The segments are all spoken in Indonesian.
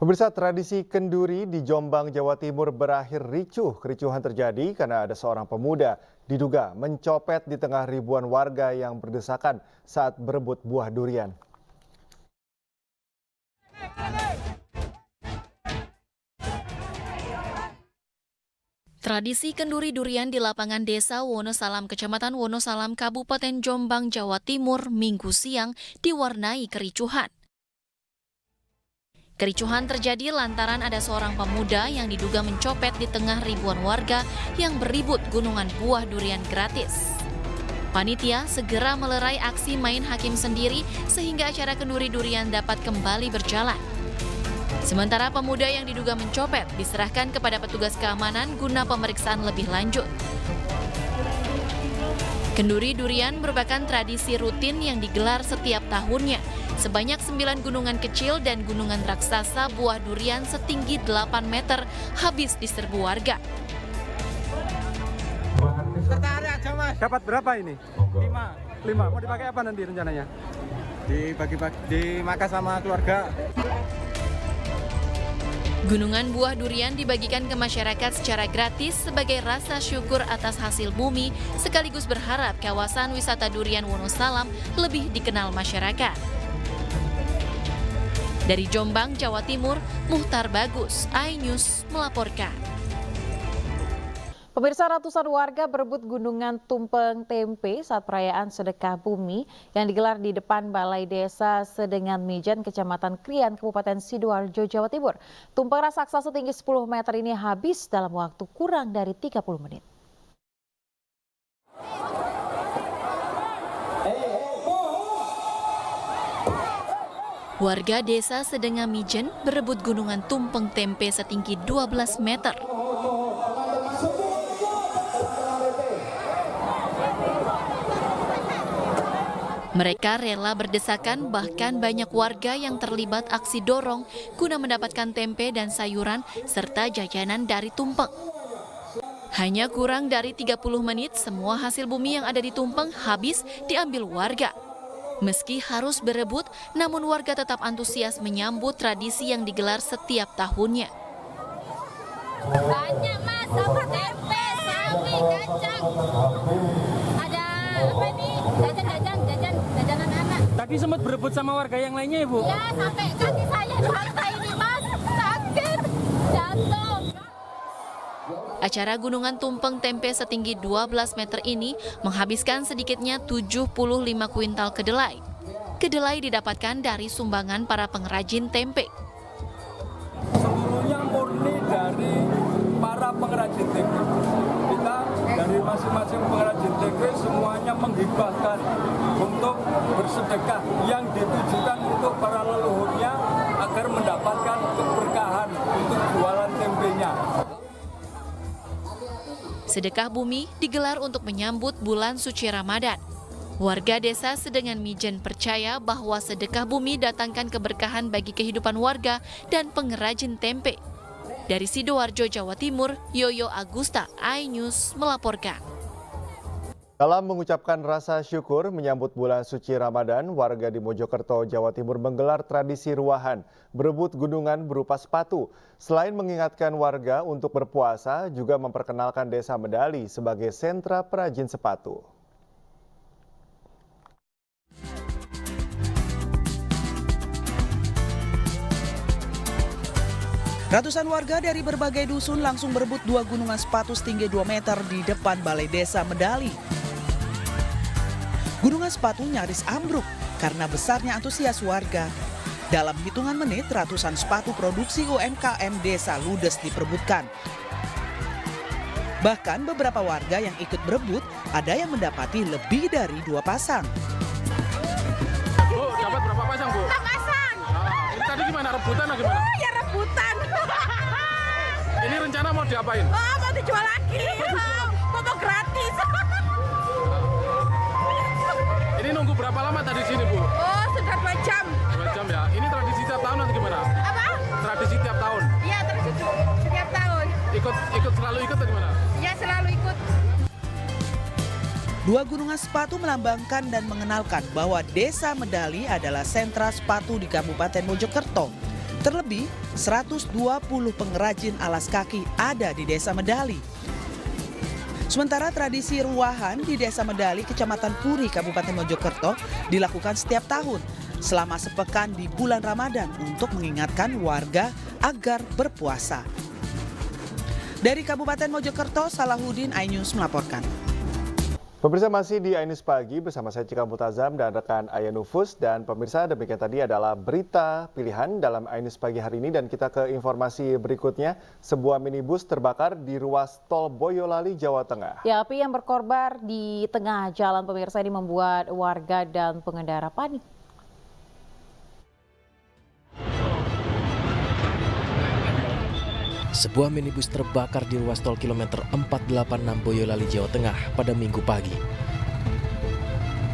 Pemirsa, tradisi kenduri di Jombang, Jawa Timur berakhir ricuh. Kericuhan terjadi karena ada seorang pemuda diduga mencopet di tengah ribuan warga yang berdesakan saat berebut buah durian. Tradisi kenduri durian di lapangan desa Wonosalam, Kecamatan Wonosalam, Kabupaten Jombang, Jawa Timur, Minggu siang diwarnai kericuhan. Kericuhan terjadi lantaran ada seorang pemuda yang diduga mencopet di tengah ribuan warga yang beribut gunungan buah durian gratis. Panitia segera melerai aksi main hakim sendiri sehingga acara kenduri durian dapat kembali berjalan. Sementara pemuda yang diduga mencopet diserahkan kepada petugas keamanan guna pemeriksaan lebih lanjut. Kenduri durian merupakan tradisi rutin yang digelar setiap tahunnya. Sebanyak 9 gunungan kecil dan gunungan raksasa buah durian setinggi 8 meter habis diserbu warga. Dapat berapa ini? 5. Mau dipakai apa nanti rencananya? Dibagi-bagi, dimakan sama keluarga. Gunungan buah durian dibagikan ke masyarakat secara gratis sebagai rasa syukur atas hasil bumi, sekaligus berharap kawasan wisata durian Wonosalam lebih dikenal masyarakat. Dari Jombang, Jawa Timur, Muhtar Bagus, iNews melaporkan. Pemirsa, ratusan warga berebut gunungan tumpeng tempe saat perayaan sedekah bumi yang digelar di depan Balai Desa Sedengan Mijen, Kecamatan Krian, Kabupaten Sidoarjo, Jawa Timur. Tumpeng raksasa setinggi 10 meter ini habis dalam waktu kurang dari 30 menit. Warga desa Sedengan Mijen berebut gunungan tumpeng tempe setinggi 12 meter. Mereka rela berdesakan, bahkan banyak warga yang terlibat aksi dorong guna mendapatkan tempe dan sayuran serta jajanan dari tumpeng. Hanya kurang dari 30 menit, semua hasil bumi yang ada di tumpeng habis diambil warga. Meski harus berebut, namun warga tetap antusias menyambut tradisi yang digelar setiap tahunnya. Banyak mas, sama tempe, sawi, kacang. Ada apa ini? Jajanan anak. Tadi sempat berebut sama warga yang lainnya, Ibu? Ya, sampai kaki saya patah ini mas, sakit, jatuh. Acara gunungan tumpeng tempe setinggi 12 meter ini menghabiskan sedikitnya 75 kuintal kedelai. Kedelai didapatkan dari sumbangan para pengrajin tempe. Seluruhnya murni dari para pengrajin tempe. Kita dari masing-masing pengrajin tempe semuanya menghibahkan untuk bersedekah yang ditujukan untuk para leluhurnya agar mendapatkan keberkahan untuk jualan tempenya. Sedekah bumi digelar untuk menyambut bulan suci Ramadan. Warga desa Sedengan Mijen percaya bahwa sedekah bumi datangkan keberkahan bagi kehidupan warga dan pengrajin tempe. Dari Sidoarjo, Jawa Timur, Yoyo Agusta, iNews melaporkan. Dalam mengucapkan rasa syukur menyambut bulan suci Ramadan, warga di Mojokerto, Jawa Timur menggelar tradisi ruahan, berebut gunungan berupa sepatu. Selain mengingatkan warga untuk berpuasa, juga memperkenalkan Desa Medali sebagai sentra perajin sepatu. Ratusan warga dari berbagai dusun langsung berebut 2 gunungan sepatu setinggi 2 meter di depan Balai Desa Medali. Gunungan sepatu nyaris ambruk karena besarnya antusias warga. Dalam hitungan menit, ratusan sepatu produksi UMKM Desa ludes diperebutkan. Bahkan beberapa warga yang ikut berebut ada yang mendapati lebih dari 2 pasang. Bu, dapat berapa pasang, Bu? 6 pasang. Ini tadi gimana, rebutan atau gimana? Ya rebutan. Ini rencana mau diapain? Oh, mau dijual lagi. Mau gratis. Ini nunggu berapa lama tadi sini, Bu? Oh, sudah 2 jam. 2 jam ya. Ini tradisi tiap tahun atau gimana? Apa? Tradisi tiap tahun. Iya, terus setiap tahun. Selalu ikut atau gimana? Ya, selalu ikut. 2 gunungan sepatu melambangkan dan mengenalkan bahwa Desa Medali adalah sentra sepatu di Kabupaten Mojokerto. Terlebih, 120 pengrajin alas kaki ada di Desa Medali. Sementara tradisi ruahan di Desa Medali, Kecamatan Puri, Kabupaten Mojokerto dilakukan setiap tahun selama sepekan di bulan Ramadan untuk mengingatkan warga agar berpuasa. Dari Kabupaten Mojokerto, Salahuddin, iNews melaporkan. Pemirsa masih di iNews Pagi bersama saya Cika Mutazam dan rekan Aya Nufus. Dan pemirsa, demikian tadi adalah berita pilihan dalam iNews Pagi hari ini. Dan kita ke informasi berikutnya. Sebuah minibus terbakar di ruas tol Boyolali, Jawa Tengah. Ya, api yang berkorbar di tengah jalan pemirsa ini membuat warga dan pengendara panik. Sebuah minibus terbakar di ruas tol kilometer 486 Boyolali, Jawa Tengah pada Minggu pagi.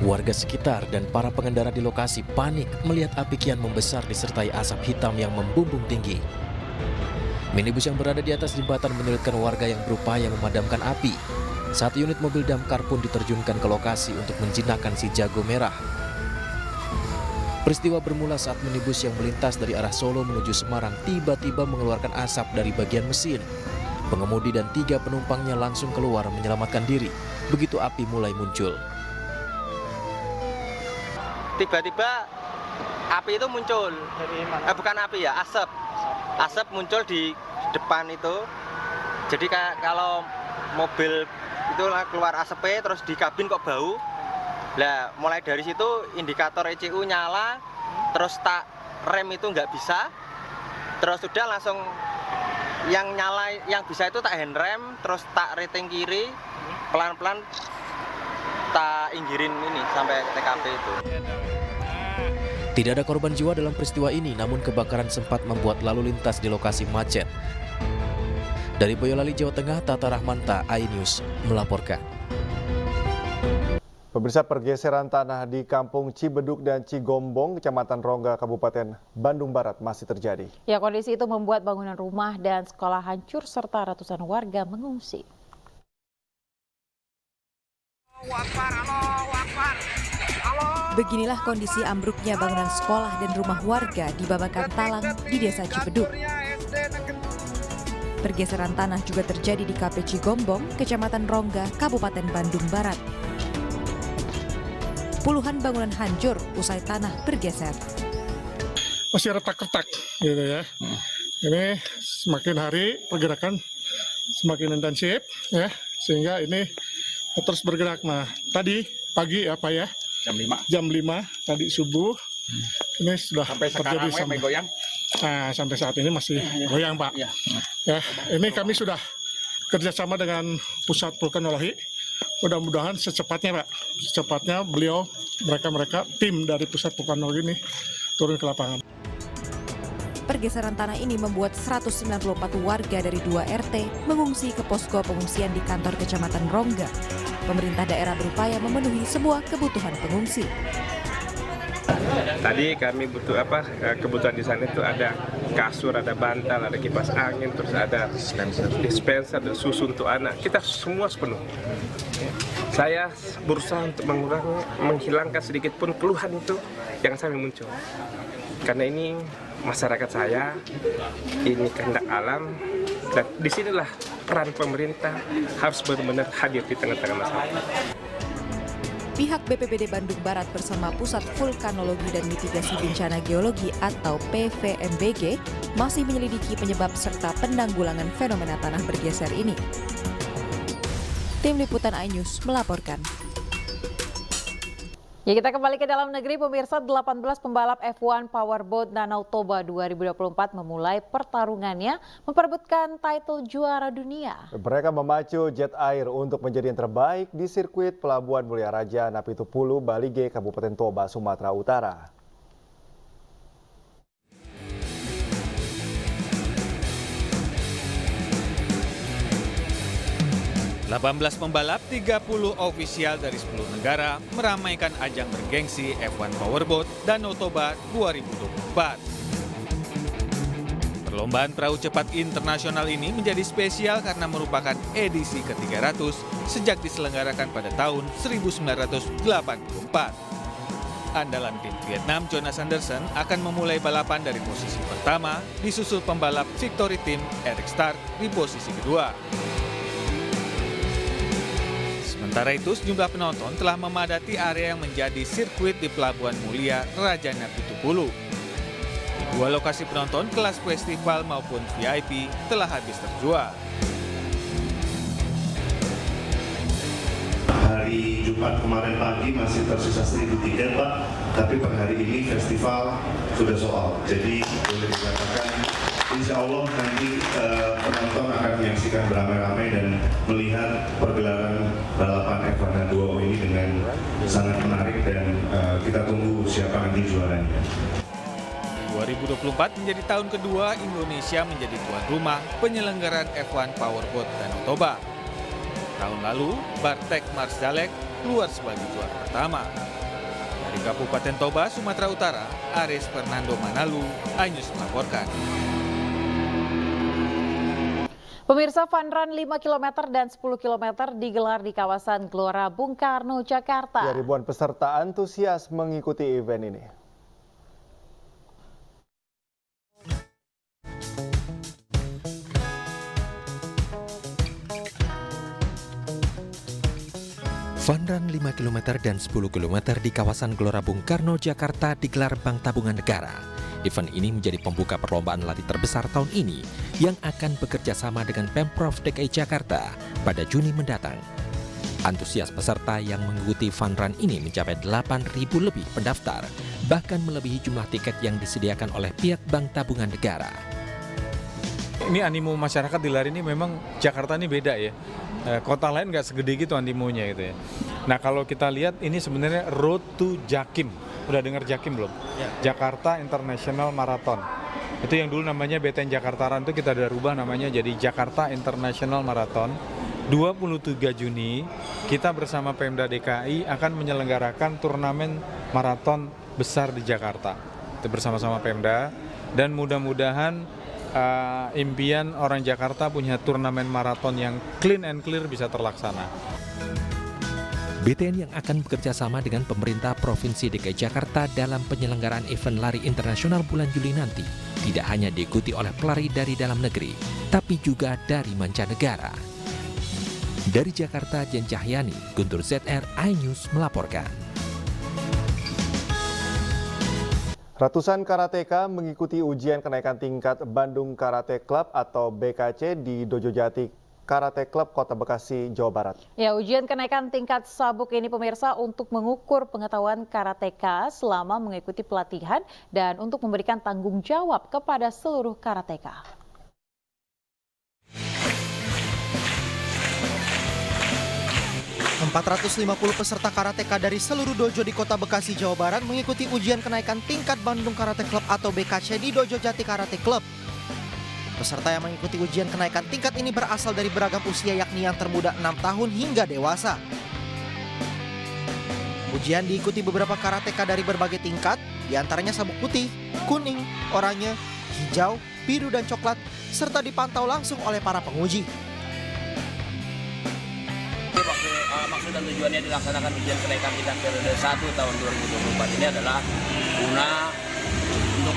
Warga sekitar dan para pengendara di lokasi panik melihat api kian membesar disertai asap hitam yang membumbung tinggi. Minibus yang berada di atas jembatan menyulitkan warga yang berupaya memadamkan api. Saat unit mobil damkar pun diterjunkan ke lokasi untuk menjinakkan si jago merah. Peristiwa bermula saat minibus yang melintas dari arah Solo menuju Semarang tiba-tiba mengeluarkan asap dari bagian mesin. Pengemudi dan 3 penumpangnya langsung keluar menyelamatkan diri. Begitu api mulai muncul. Tiba-tiba api itu muncul. Bukan api ya, asap. Asap muncul di depan itu. Jadi kalau mobil itu keluar asapnya terus di kabin kok bau. Nah, mulai dari situ indikator ECU nyala, terus tak rem itu nggak bisa, terus sudah langsung yang nyala, yang bisa itu tak handrem, terus tak rating kiri, pelan-pelan tak inggirin ini sampai TKP itu. Tidak ada korban jiwa dalam peristiwa ini, namun kebakaran sempat membuat lalu lintas di lokasi macet. Dari Boyolali, Jawa Tengah, Tata Rahmanta, iNews melaporkan. Pemirsa, pergeseran tanah di Kampung Cibeduk dan Cigombong, Kecamatan Rongga, Kabupaten Bandung Barat masih terjadi. Ya, kondisi itu membuat bangunan rumah dan sekolah hancur serta ratusan warga mengungsi. Beginilah kondisi ambruknya bangunan sekolah dan rumah warga di Babakan Talang di Desa Cibeduk. Pergeseran tanah juga terjadi di KP Cigombong, Kecamatan Rongga, Kabupaten Bandung Barat. Puluhan bangunan hancur usai tanah bergeser. Masih retak-retak gitu ya. Ini semakin hari pergerakan semakin intensif ya, sehingga ini terus bergerak. Nah, tadi pagi apa ya? Jam 5 tadi subuh. Ini sudah sampai terjadi sampai goyang. Nah, sampai saat ini masih goyang, Pak. Ya, ini kami sudah kerjasama dengan Pusat Vulkanologi. Mudah-mudahan secepatnya, Pak, secepatnya mereka tim dari Pusat Vulkanologi ini turun ke lapangan. Pergeseran tanah ini membuat 194 warga dari 2 RT mengungsi ke posko pengungsian di kantor Kecamatan Rongga. Pemerintah daerah berupaya memenuhi semua kebutuhan pengungsi. Tadi kami butuh kebutuhan di sana itu ada kasur, ada bantal, ada kipas angin, terus ada dispenser dan susu untuk anak. Kita semua sepenuh. Saya berusaha untuk menghilangkan sedikit pun keluhan itu yang sampai muncul. Karena ini masyarakat saya, ini kehendak alam, dan disinilah peran pemerintah harus benar-benar hadir di tengah-tengah masyarakat. Pihak BPBD Bandung Barat bersama Pusat Vulkanologi dan Mitigasi Bencana Geologi atau PVMBG masih menyelidiki penyebab serta penanggulangan fenomena tanah bergeser ini. Tim Liputan iNews melaporkan. Ya, kita kembali ke dalam negeri, pemirsa. 18 pembalap F1 Powerboat Danau Toba 2024 memulai pertarungannya memperebutkan title juara dunia. Mereka memacu jet air untuk menjadi yang terbaik di sirkuit Pelabuhan Mulia Raja Napitupulu, Balige, Kabupaten Toba, Sumatera Utara. Delapan 18 pembalap, 30 ofisial dari 10 negara meramaikan ajang bergengsi F1 Powerboat Danau Toba 2024. Perlombaan perahu cepat internasional ini menjadi spesial karena merupakan edisi ke-300 sejak diselenggarakan pada tahun 1984. andalan tim Vietnam Jonas Anderson akan memulai balapan dari posisi pertama, disusul pembalap Victory Team Eric Stark di posisi kedua. Sementara itu, sejumlah penonton telah memadati area yang menjadi sirkuit di Pelabuhan Mulia Rajana Pitupulu. Di dua lokasi penonton, kelas festival maupun VIP telah habis terjual. Hari Jumat kemarin pagi masih tersisa 1.000 tiket, Pak. Tapi per hari ini festival sudah sold out. Jadi boleh dikatakan insya Allah nanti penonton akan menyaksikan beramai-ramai dan melihat pergelaran balapan F1 2O ini dengan sangat menarik dan kita tunggu siapa nanti juaranya. 2024 menjadi tahun kedua Indonesia menjadi tuan rumah penyelenggaraan F1 Powerboat Danau Toba. Tahun lalu, Bartek Marsdalek keluar sebagai juara pertama. Dari Kabupaten Toba, Sumatera Utara, Aris Fernando Manalu, iNews melaporkan. Pemirsa, Fun Run 5 km dan 10 km digelar di kawasan Gelora Bung Karno, Jakarta. Ya, ribuan peserta antusias mengikuti event ini. Fun Run 5 km dan 10 km di kawasan Gelora Bung Karno, Jakarta digelar Bank Tabungan Negara. Event ini menjadi pembuka perlombaan lari terbesar tahun ini yang akan bekerja sama dengan Pemprov DKI Jakarta pada Juni mendatang. Antusias peserta yang mengikuti Fun Run ini mencapai 8.000 lebih pendaftar, bahkan melebihi jumlah tiket yang disediakan oleh pihak Bank Tabungan Negara. Ini animo masyarakat di lari ini memang Jakarta ini beda ya. Kota lain nggak segede gitu animonya gitu ya. Nah kalau kita lihat ini sebenarnya Road to Jakim. Udah dengar Jakim belum? Ya. Jakarta International Marathon. Itu yang dulu namanya BTN Jakarta Run itu kita udah rubah namanya jadi Jakarta International Marathon. 23 Juni kita bersama Pemda DKI akan menyelenggarakan turnamen maraton besar di Jakarta. Itu bersama-sama Pemda dan mudah-mudahan impian orang Jakarta punya turnamen maraton yang clean and clear bisa terlaksana. BTN yang akan bekerja sama dengan pemerintah Provinsi DKI Jakarta dalam penyelenggaraan event lari internasional bulan Juli nanti tidak hanya diikuti oleh pelari dari dalam negeri, tapi juga dari mancanegara. Dari Jakarta, Jen Cahyani, Guntur ZR, iNews melaporkan. Ratusan karateka mengikuti ujian kenaikan tingkat Bandung Karate Club atau BKC di Dojo Jati Karate Club Kota Bekasi, Jawa Barat. Ya, ujian kenaikan tingkat sabuk ini pemirsa untuk mengukur pengetahuan karateka selama mengikuti pelatihan dan untuk memberikan tanggung jawab kepada seluruh karateka. .450 peserta karateka dari seluruh dojo di Kota Bekasi, Jawa Barat mengikuti ujian kenaikan tingkat Bandung Karate Club atau BKC di Dojo Jati Karate Club. Peserta yang mengikuti ujian kenaikan tingkat ini berasal dari beragam usia yakni yang termuda 6 tahun hingga dewasa. Ujian diikuti beberapa karateka dari berbagai tingkat, diantaranya sabuk putih, kuning, oranye, hijau, biru, dan coklat, serta dipantau langsung oleh para penguji. Maksud dan tujuannya dilaksanakan ujian kenaikan tingkat periode 1 tahun 2024 ini adalah guna untuk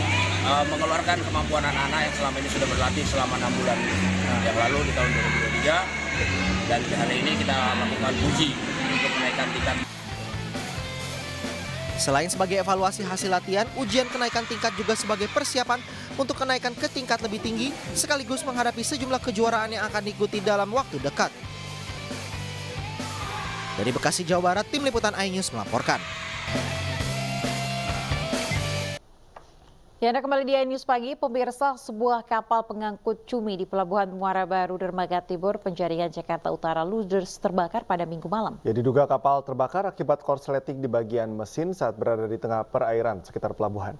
mengeluarkan kemampuan anak-anak yang selama ini sudah berlatih selama 6 bulan yang lalu di tahun 2023, dan hari ini kita melakukan uji untuk kenaikan tingkat. Selain sebagai evaluasi hasil latihan, ujian kenaikan tingkat juga sebagai persiapan untuk kenaikan ke tingkat lebih tinggi sekaligus menghadapi sejumlah kejuaraan yang akan diikuti dalam waktu dekat. Dari Bekasi, Jawa Barat, Tim Liputan iNews melaporkan. Ya, Anda kembali di iNews Pagi. Pemirsa, sebuah kapal pengangkut cumi di Pelabuhan Muara Baru, Dermaga Timur, Penjaringan, Jakarta Utara, ludes terbakar pada Minggu malam. Ya, diduga kapal terbakar akibat korsleting di bagian mesin saat berada di tengah perairan sekitar pelabuhan.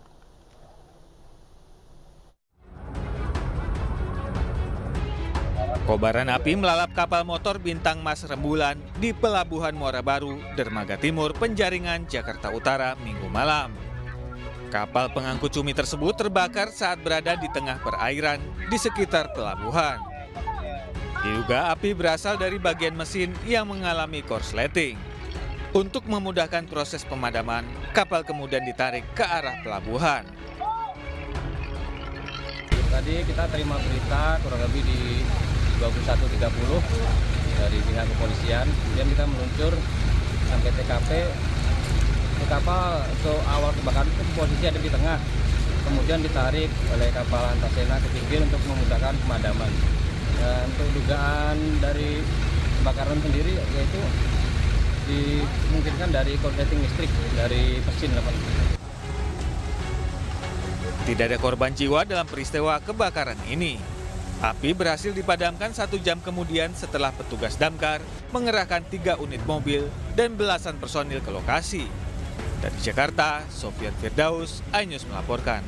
Kobaran api melalap kapal motor Bintang Mas Rembulan di Pelabuhan Muara Baru, Dermaga Timur, Penjaringan, Jakarta Utara, Minggu malam. Kapal pengangkut cumi tersebut terbakar saat berada di tengah perairan di sekitar pelabuhan. Diduga api berasal dari bagian mesin yang mengalami korsleting. Untuk memudahkan proses pemadaman, kapal kemudian ditarik ke arah pelabuhan. Tadi kita terima berita kurang lebih di 21.30 dari pihak kepolisian. Kemudian kita meluncur sampai TKP. Kapal untuk awal kebakaran itu posisi ada di tengah. Kemudian ditarik oleh kapal Antasena ke pinggir untuk memudahkan pemadaman. Dan untuk dugaan dari kebakaran sendiri yaitu dimungkinkan dari korsleting listrik dari mesin. Tidak ada korban jiwa dalam peristiwa kebakaran ini. Api berhasil dipadamkan 1 jam kemudian setelah petugas damkar mengerahkan 3 unit mobil dan belasan personil ke lokasi. Dari Jakarta, Sofyan Firdaus, iNews melaporkan.